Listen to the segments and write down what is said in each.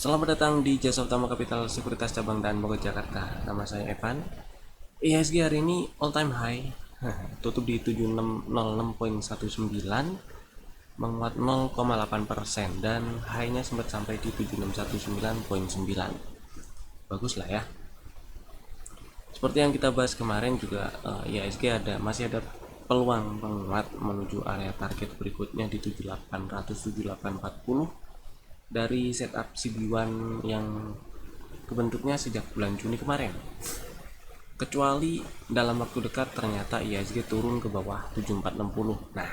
Selamat datang di Jasa Utama Kapital Sekuritas Cabang Dan Bogor, Jakarta. Nama saya Evan. IHSG hari ini all time high, tutup di 7606.19, menguat 0,8% dan high-nya sempat sampai di 7619.9. Bagus lah ya. Seperti yang kita bahas kemarin juga, IHSG masih ada peluang menguat menuju area target berikutnya di 7800 7840 dari setup CB1 yang kebentuknya sejak bulan Juni kemarin. Kecuali dalam waktu dekat ternyata IHSG turun ke bawah 7460. Nah,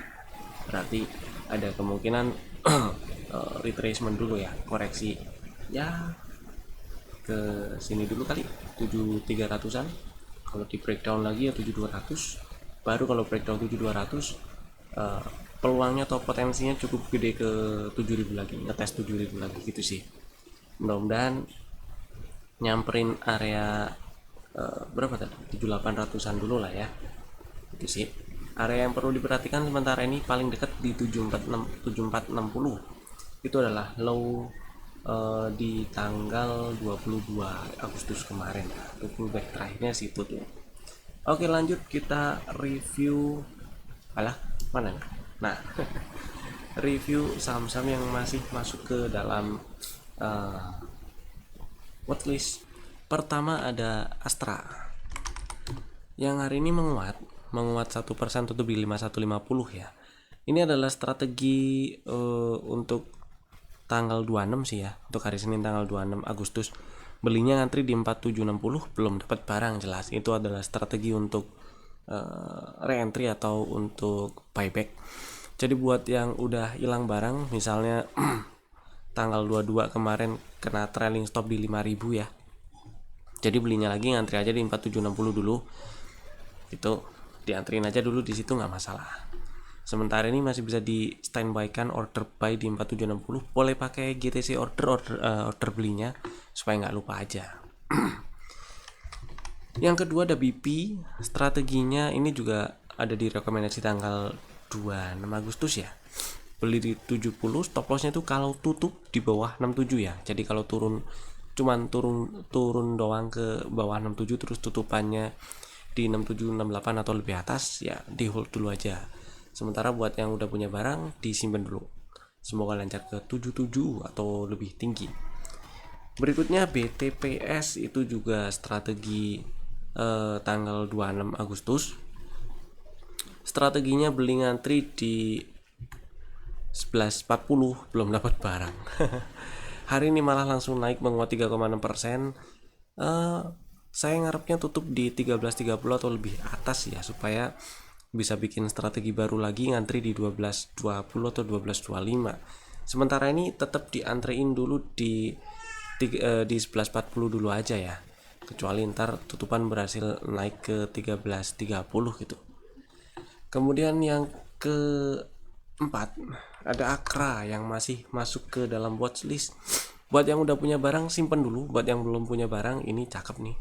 berarti ada kemungkinan retracement dulu ya, koreksi ya ke sini dulu kali 7300-an. Kalau di breakdown lagi ya 7200. Baru kalau breakdown 7200 peluangnya atau potensinya cukup gede ke 7000 lagi, ngetes 7000 lagi gitu sih. Mudah-mudahan nyamperin area berapa tadi? 7800-an dulu lah ya. Itu sih. Area yang perlu diperhatikan sementara ini paling dekat di 7460. Itu adalah low di tanggal 22 Agustus kemarin. Itu pullback terakhirnya situ tuh. Oke, lanjut kita review mana? Nah, review saham-saham yang masih masuk ke dalam watchlist. Pertama ada Astra yang hari ini menguat 1% tutup di 5150 ya. Ini adalah strategi untuk tanggal 26 sih ya, untuk hari Senin tanggal 26 Agustus. Belinya ngantri di 4760, belum dapat barang jelas. Itu adalah strategi untuk re-entry atau untuk buyback. Jadi buat yang udah hilang barang, misalnya tanggal 22 kemarin kena trailing stop di 5000 ya. Jadi belinya lagi ngantri aja di 4760 dulu. Itu diantrin aja dulu di situ nggak masalah. Sementara ini masih bisa di standby kan order buy di 4760. Boleh pakai GTC order belinya supaya nggak lupa aja. Yang kedua ada BP. Strateginya ini juga ada di rekomendasi tanggal 26 Agustus ya. Beli di 70, stop lossnya itu kalau tutup di bawah 67 ya. Jadi kalau cuman turun doang ke bawah 67 terus tutupannya di 67 68 atau lebih atas ya di hold dulu aja. Sementara buat yang udah punya barang disimpan dulu. Semoga lancar ke 77 atau lebih tinggi. Berikutnya BTPS itu juga strategi tanggal 26 Agustus. Strateginya beli ngantri di 1140, belum dapat barang. Hari ini malah langsung naik menguat 3,6%. Saya ngarepnya tutup di 1330 atau lebih atas ya, supaya bisa bikin strategi baru lagi ngantri di 1220 atau 1225. Sementara ini tetap diantrein dulu di 1140 dulu aja ya, kecuali ntar tutupan berhasil naik ke 1330 gitu. Kemudian yang keempat ada Akra yang masih masuk ke dalam watchlist. Buat yang udah punya barang simpen dulu, buat yang belum punya barang ini cakep nih.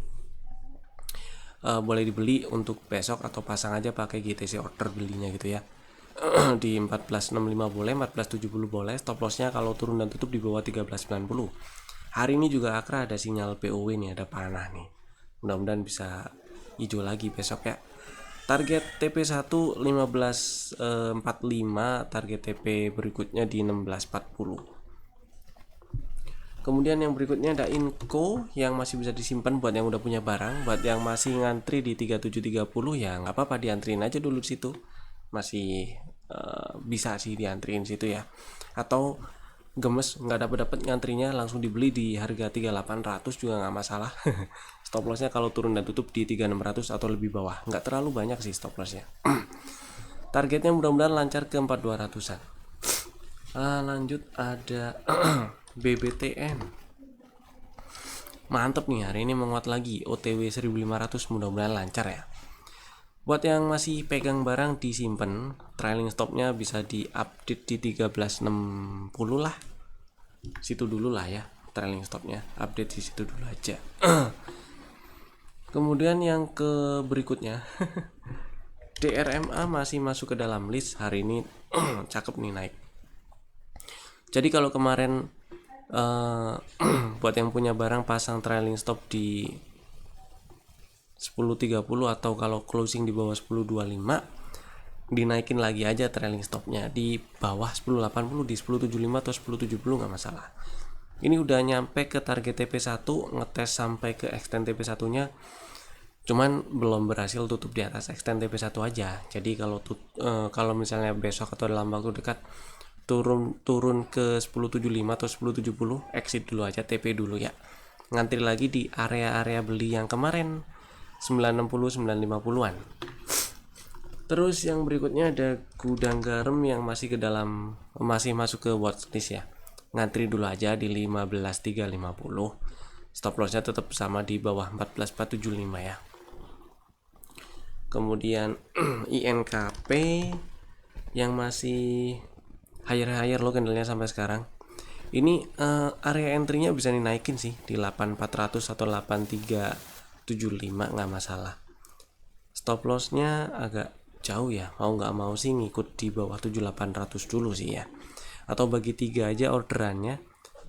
Boleh dibeli untuk besok atau pasang aja pakai GTC order belinya gitu ya. Di 1465 boleh, 1470 boleh. Stop lossnya kalau turun dan tutup di bawah 1390. Hari ini juga Akra ada sinyal POW nih, ada panah nih. Mudah-mudahan bisa hijau lagi besok ya. Target TP1 1545, target TP berikutnya di 1640. Kemudian yang berikutnya ada Inco yang masih bisa disimpan buat yang udah punya barang. Buat yang masih ngantri di 3730 ya nggak apa-apa, diantriin aja dulu di situ. Masih bisa sih diantriin situ ya. Atau gemes nggak dapat ngantrinya langsung dibeli di harga 3800 juga nggak masalah. Stop lossnya kalau turun dan tutup di 3600 atau lebih bawah, nggak terlalu banyak sih stop lossnya. Targetnya mudah-mudahan lancar ke 4200-an. Lanjut ada BBTN. Mantep nih, hari ini menguat lagi OTW 1500, mudah-mudahan lancar ya. Buat yang masih pegang barang disimpan, trailing stopnya bisa diupdate di 1360 lah. Situ dulu lah ya, trailing stopnya update di situ dulu aja. Kemudian yang ke berikutnya DRMA masih masuk ke dalam list hari ini. Cakep nih naik. Jadi kalau kemarin buat yang punya barang pasang trailing stop di 10.30 atau kalau closing di bawah 10.25, dinaikin lagi aja trailing stopnya di bawah 10.80, di 10.75 atau 10.70 nggak masalah. Ini udah nyampe ke target TP1, ngetes sampai ke extend TP1 nya, cuman belum berhasil tutup di atas extend TP1 aja. Jadi kalau misalnya besok atau dalam waktu dekat turun ke 10.75 atau 10.70, exit dulu aja, TP dulu ya, ngantri lagi di area-area beli yang kemarin 960 950-an. Terus yang berikutnya ada gudang garam yang masih masuk ke watchlist ya, ngantri dulu aja di 15.350. Stop lossnya tetap sama di bawah 14.475 ya. Kemudian INKP yang masih higher low candlenya sampai sekarang. Ini area entry-nya bisa dinaikin sih di 8400 atau 8375, nggak masalah. Stop loss-nya agak jauh ya, mau nggak mau sih ngikut di bawah 7800 dulu sih ya. Atau bagi 3 aja orderannya,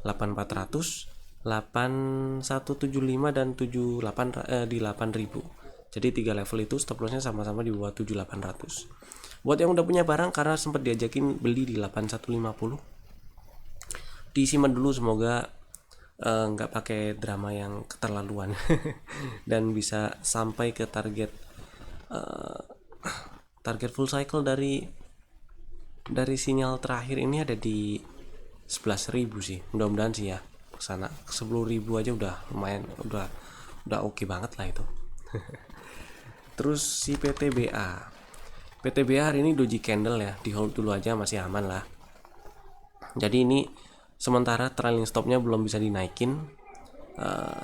8400, 8175 dan 78 di 8000. Jadi 3 level itu stop lossnya sama-sama di bawah 7800. Buat yang udah punya barang karena sempat diajakin beli di 8150, disimpan dulu, semoga nggak pakai drama yang keterlaluan dan bisa sampai ke target full cycle dari sinyal terakhir ini ada di 11.000 sih. Mudah-mudahan sih ya kesana, 10.000 aja udah lumayan, udah oke banget lah itu. Terus si PTBA hari ini doji candle ya, di hold dulu aja, masih aman lah. Jadi ini sementara trailing stopnya belum bisa dinaikin,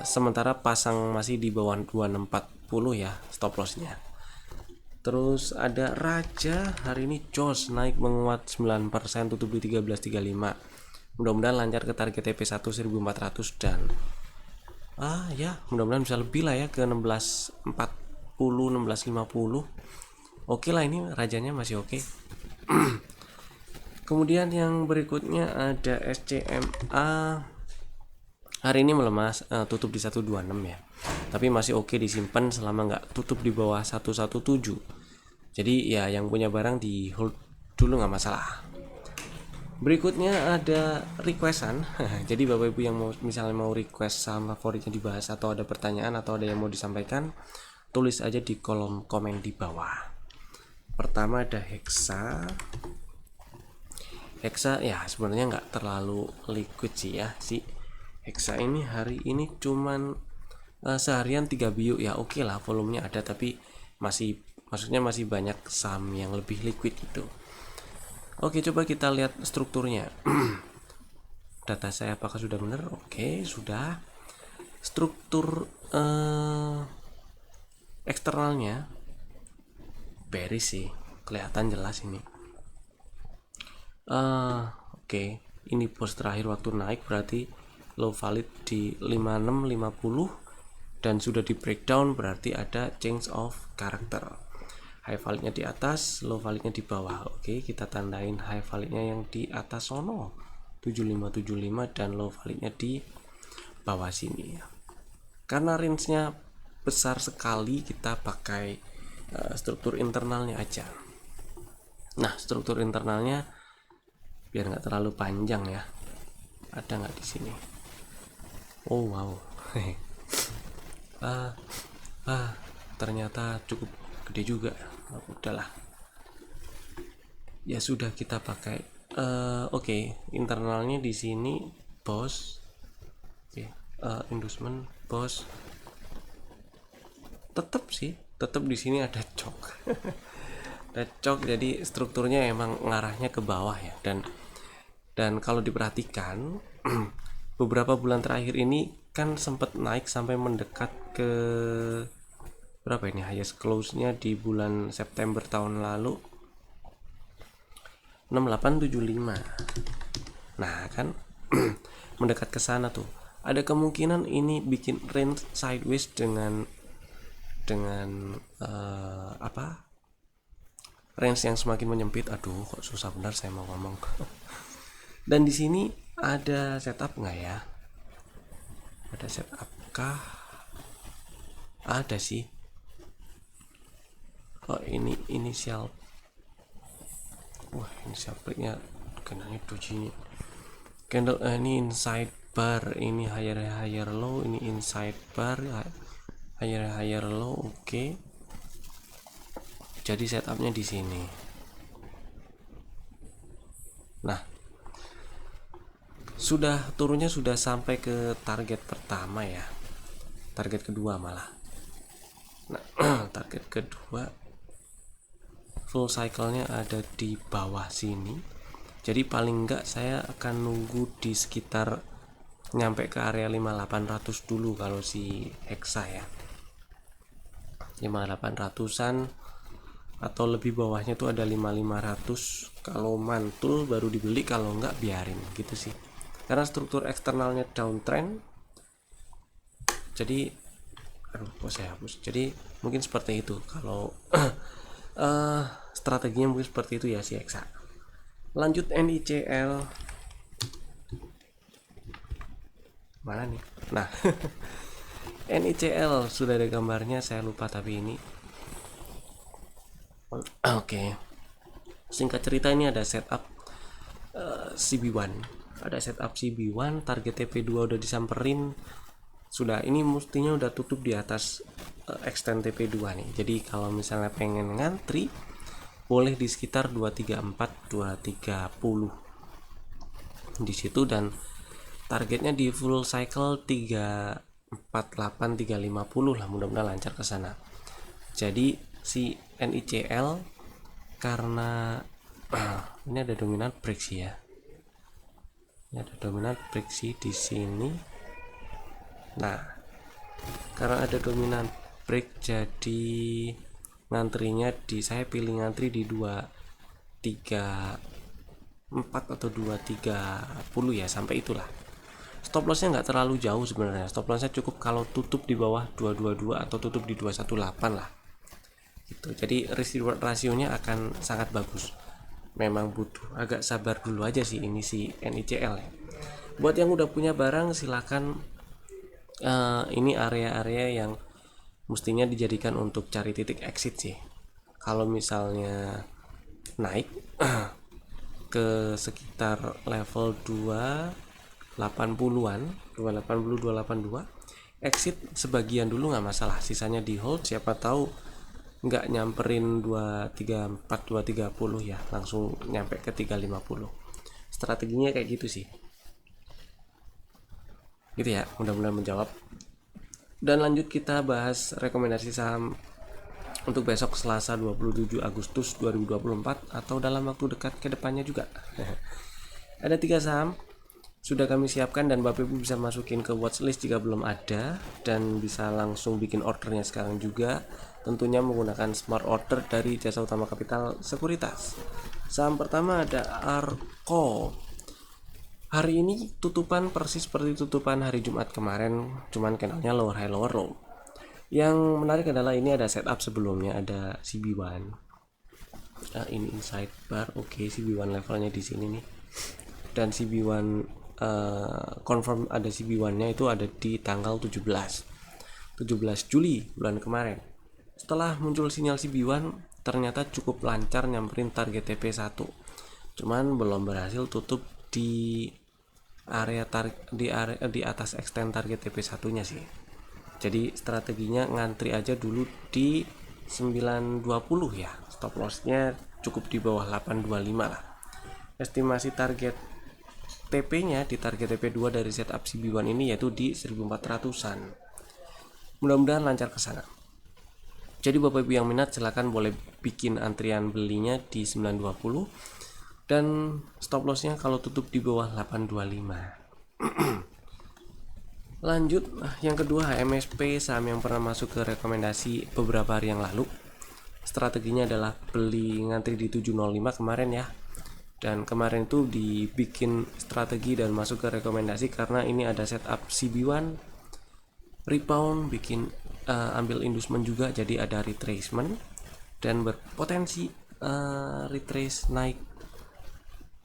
sementara pasang masih di bawah 2640 ya stop lossnya. Terus ada Raja, hari ini jos naik menguat 9%, tutup di 13.35. Mudah-mudahan lancar ke target TP1 1400 dan ya mudah-mudahan bisa lebih lah ya ke 1640 1650. Oke lah, ini rajanya masih oke. Kemudian yang berikutnya ada SCMA, hari ini melemah, tutup di 126 ya, tapi masih oke disimpan selama nggak tutup di bawah 117. Jadi ya yang punya barang di hold dulu, nggak masalah. Berikutnya ada requestan. Jadi bapak ibu yang misalnya mau request saham favoritnya dibahas, atau ada pertanyaan atau ada yang mau disampaikan, tulis aja di kolom komen di bawah. Pertama ada Hexa ya sebenarnya nggak terlalu liquid sih ya. Si Hexa ini hari ini cuman seharian 3 bio ya, oke lah, volumenya ada, tapi maksudnya masih banyak saham yang lebih liquid gitu. Oke, coba kita lihat strukturnya. Data saya apakah sudah benar? Oke, sudah. Struktur eksternalnya bearish sih, kelihatan jelas ini. Oke, ini pos terakhir waktu naik, berarti low valid di 5650 dan sudah di breakdown, berarti ada change of character. High validnya di atas, low validnya di bawah. Oke, kita tandain high validnya yang di atas sono 7575 dan low validnya di bawah sini. Karena range-nya besar sekali, kita pakai struktur internalnya aja. Nah, struktur internalnya biar nggak terlalu panjang ya, ada nggak di sini? Oh wow. Ternyata cukup gede juga. Udahlah ya, sudah kita pakai. Oke, internalnya di sini bos. Inducement bos, tetap di sini ada cok. Ada cok, jadi strukturnya emang ngarahnya ke bawah ya. Dan kalau diperhatikan beberapa bulan terakhir ini kan sempat naik sampai mendekat ke berapa ini, highest close-nya di bulan September tahun lalu 6875. Nah kan mendekat ke sana tuh, ada kemungkinan ini bikin range sideways dengan range yang semakin menyempit. Aduh, kok susah benar saya mau ngomong. Dan di sini ada setup nggak ya? Ada setup kah? Ada sih. Oh, ini inisial. Wah, inisial breaknya kenanya doji. Candle ini inside bar, ini higher low, ini inside bar, higher low. Oke. Jadi setupnya di sini. Nah, turunnya sudah sampai ke target pertama ya, target kedua malah. Nah, target kedua full cycle-nya ada di bawah sini. Jadi paling enggak saya akan nunggu di sekitar nyampe ke area 5800 dulu kalau si Hexa ya. 5800-an atau lebih bawahnya tuh ada 5500. Kalau mantul baru dibeli, kalau enggak biarin gitu sih. Karena struktur eksternalnya downtrend. Jadi kok saya hapus. Jadi mungkin seperti itu kalau strateginya mungkin seperti itu ya si Hexa. Lanjut NICL. Mana nih? Nah, NICL sudah ada gambarnya, saya lupa tapi ini. Oke. Singkat cerita ini ada setup CB1. Ada setup CB1, target TP2 udah disamperin. Sudah, ini mestinya udah tutup di atas extend TP2 nih. Jadi kalau misalnya pengen ngantri boleh di sekitar 234 230 di situ, dan targetnya di full cycle 348 350 lah, mudah-mudahan lancar ke sana. Jadi si NICL karena ini ada dominant break sih ya. Ini ada dominant break sih di sini. Nah, karena ada dominant break jadi ngantrinya saya pilih ngantri di 234 atau 230 ya, sampai itulah. Stop lossnya nggak terlalu jauh sebenarnya. Stop lossnya cukup kalau tutup di bawah 222 atau tutup di 218 lah gitu. Jadi risk reward rasionya akan sangat bagus. Memang butuh agak sabar dulu aja sih ini si NICL ya. Buat yang udah punya barang silakan, ini area-area yang mestinya dijadikan untuk cari titik exit sih. Kalau misalnya naik ke sekitar level 280-an, 280 282, exit sebagian dulu nggak masalah, sisanya di hold. Siapa tahu nggak nyamperin 234 230 ya, langsung nyampe ke 350. Strateginya kayak gitu sih. Gitu ya, mudah-mudahan menjawab. Dan lanjut kita bahas rekomendasi saham untuk besok Selasa 27 Agustus 2024 atau dalam waktu dekat ke depannya juga. Ada 3 saham sudah kami siapkan dan Bapak Ibu bisa masukin ke watchlist jika belum ada, dan bisa langsung bikin ordernya sekarang juga, tentunya menggunakan smart order dari Jasa Utama Kapital Sekuritas. Saham pertama ada Arko. Hari ini tutupan persis seperti tutupan hari Jumat kemarin, cuman candlenya lower high lower low. Yang menarik adalah ini ada setup sebelumnya, ada CB1. Ini inside bar, oke, CB1 levelnya di sini nih. Dan CB1 confirm ada CB1-nya itu ada di tanggal 17 Juli bulan kemarin. Setelah muncul sinyal CB1 ternyata cukup lancar nyamperin target TP1. Cuman belum berhasil tutup di di atas extend target TP1-nya sih. Jadi strateginya ngantri aja dulu di 920 ya. Stop loss-nya cukup di bawah 825 lah. Estimasi target TP-nya di target TP2 dari setup CB1 ini yaitu di 1400-an. Mudah-mudahan lancar ke sana. Jadi Bapak Ibu yang minat silahkan boleh bikin antrian belinya di 920 dan stop loss-nya kalau tutup di bawah 825. Lanjut, yang kedua HMSP, saham yang pernah masuk ke rekomendasi beberapa hari yang lalu. Strateginya adalah beli ngantri di 705 kemarin ya. Dan kemarin itu dibikin strategi dan masuk ke rekomendasi karena ini ada setup CB1 rebound, bikin ambil inducement juga, jadi ada retracement dan berpotensi retrace naik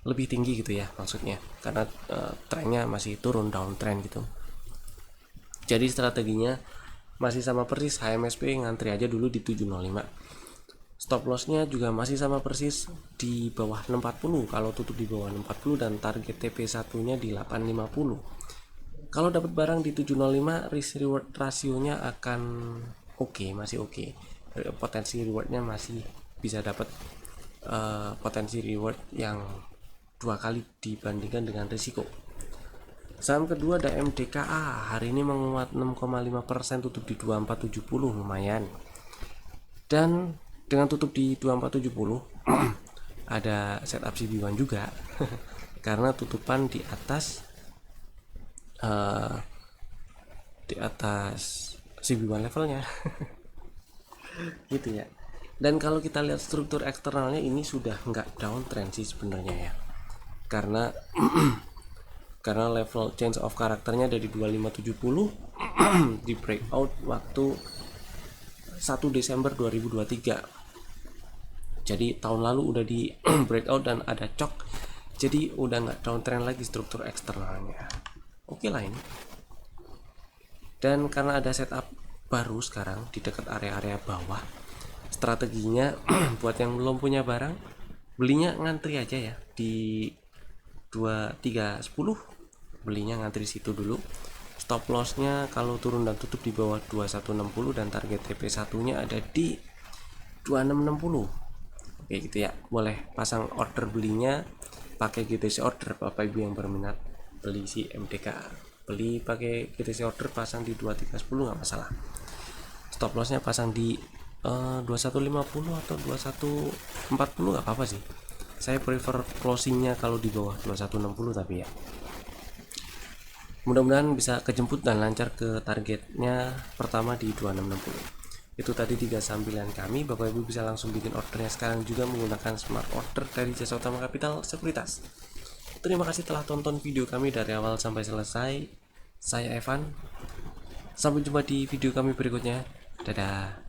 lebih tinggi gitu ya maksudnya, karena trennya masih turun downtrend gitu. Jadi strateginya masih sama persis, HMSP ngantri aja dulu di 705. Stop lossnya juga masih sama persis di bawah 640, kalau tutup di bawah 640, dan target TP1 nya di 850. Kalau dapat barang di 705, risk reward rasionya akan oke, masih oke. Potensi rewardnya masih bisa dapat potensi reward yang 2 kali dibandingkan dengan risiko. Saham kedua ada MDKA, hari ini menguat 6,5%, tutup di 2470, lumayan. Dan dengan tutup di 2470 ada setup CB1 juga karena tutupan di atas CB1 levelnya gitu ya. Dan kalau kita lihat struktur eksternalnya, ini sudah nggak downtrend sih sebenarnya ya, karena karena level change of karakternya dari 2570 di breakout waktu 1 Desember 2023. Jadi tahun lalu udah di breakout dan ada cok, jadi udah nggak downtrend lagi struktur eksternalnya. Oke lah ini. Dan karena ada setup baru sekarang di dekat area-area bawah, strateginya buat yang belum punya barang, belinya ngantri aja ya di 2310, belinya ngantri situ dulu. Stop lossnya kalau turun dan tutup di bawah 2160, dan target TP1 nya ada di 2660. Oke gitu ya. Boleh pasang order belinya pakai GTC order, Bapak Ibu yang berminat beli si MDK, beli pakai GTC order, pasang di 2310 nggak masalah. Stop lossnya pasang di 2150 atau 2140 nggak apa-apa sih. Saya prefer closingnya kalau di bawah 2160, tapi ya mudah-mudahan bisa kejemput dan lancar ke targetnya pertama di 2660. Itu tadi 3 sambilan kami. Bapak Ibu bisa langsung bikin ordernya sekarang juga menggunakan smart order dari Jasa Utama Kapital Sekuritas. Terima kasih telah tonton video kami dari awal sampai selesai. Saya Evan. Sampai jumpa di video kami berikutnya. Dadah.